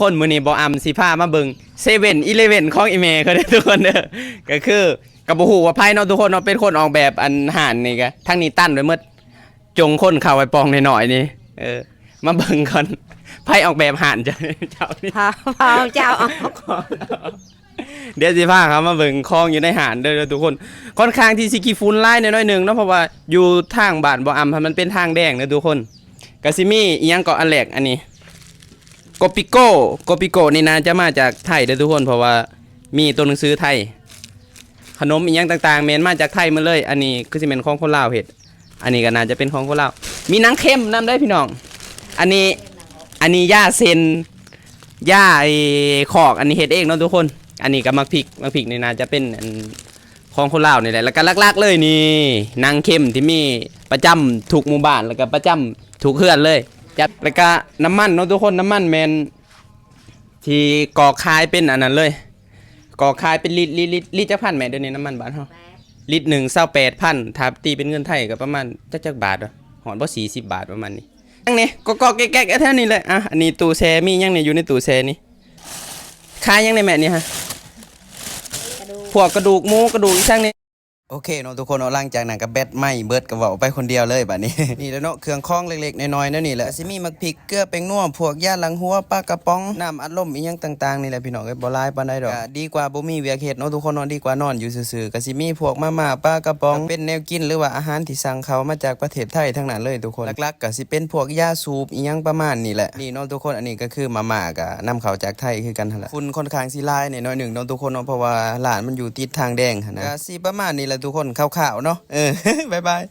คนมื้อนี้บ่อำสิพามาเบิ่ง7-Eleven ของอีเมเขาเด้อทุกคนเด้อก็คือก็บ่ฮู้ว่าไผเนาะทุกคนเนาะเป็นคนออกแบบอันห่านนี่ก็ทั้งนี้ตั้นไว้หมดจงคนเข้าไปปองหน่อยๆนี่มาเบิ่งก่อนไผออกแบบห่านจ้ะเจ้านี่ พาเจ้าเอา เดี๋ยวสิพาครับมาเบิ่งคลองอยู่ในหาดเด้อทุกคนค่อนข้างที่สิขี้ฝุ่นหลายน้อยๆหนึงเนาะเพราะว่าอยู่ทางบ้านบ่อำมันเป็นทางแดงเด้อทุกคนก็สิมีอีหยังก็อันแรกอันนี้โกปิโกนี่นะจะมาจากไทยเด้อทุกคนเพราะว่ามีตัวหนังสือไทยขนมอีหยังต่างๆแม่นมาจากไทยหมาเลยอันนี้คือสิเป็นของคนลาวเฮ็ดอันนี้ก็น่าจะเป็นของคนลาวมีหนังเค็มนำได้พี่น้องอันนี้ย่าเซนย่าไอ้ขอกอันนี้เฮ็ดเองเนาะทุกคนอันนี้ก็มักพริกนี่น่าจะเป็นของคนลาวนี่แหละแล้วก็ลักๆเลยนี่นางเค็มที่มีประจำทุกหมู่บ้านแล้วก็ประจำทุกเฮือนเลยจัดแล้วก็น้ำมันเนาะทุกคนน้ำมันแมนที่ก่อคายเป็นอันนั้นเลยก่อคายเป็นลิตรจักพันแม่เดี๋ยวนี้น้ำมันบาทเฮาลิตร1 28,000ถ้าตีเป็นเงินไทยก็ประมาณจักบาทหอนบ่40 บาทประมาณนี้ยังนี่ก็แก๊กๆแท้นี่เลยอ่ะอันนี้ตู้แช่มียังนี่อยู่ในตู้แช่นี่ขายยังในแม่นี่ฮะพวกกระดูกหมูกระดูกอีช่างนี่โอเคเนาะทุกคนเนาะหลังจากนั้นก็แบตไหม้เบิดก็เว้าไปคนเดียวเลยบัดนี้ นี่แหละเนาะเครื่องคองเล็กๆน้อยๆนั่นนี่แหละสิมีมักพริกเกลือแป้งนัวพวกยาล้างหัวปลากระป๋องน้ำอัดลมอีหยังต่างๆนี่แหละพี่น้องเอ้ยบ่หลายปานใดดอกดีกว่าบ่มีเวียกเฮ็ดเนาะทุกคนเนาะดีกว่านอนอยู่ซื่อๆก็สิมีพวกมาม่าปลากระป๋องเป็นแนวกินหรือว่าอาหารที่สั่งเข้ามาจากประเทศไทยทั้งนั้นเลยทุกคนหลักๆก็สิเป็นพวกยาสูบอีหยังประมาณนี้แหละนี่เนาะทุกคนอันนี้ก็คือมาม่าก็นำเข้าจากไทยคือกันหั่นล่ะฝุ่นค่อนข้างสิหลายน้อยหนึงเนาะทุกคนเนาะเพราะว่าร้านมันอยู่ติดทางแดงหั่นนะก็สิประมาณนี้แหละทุกคนคร่าวๆเนาะบ๊ายบาย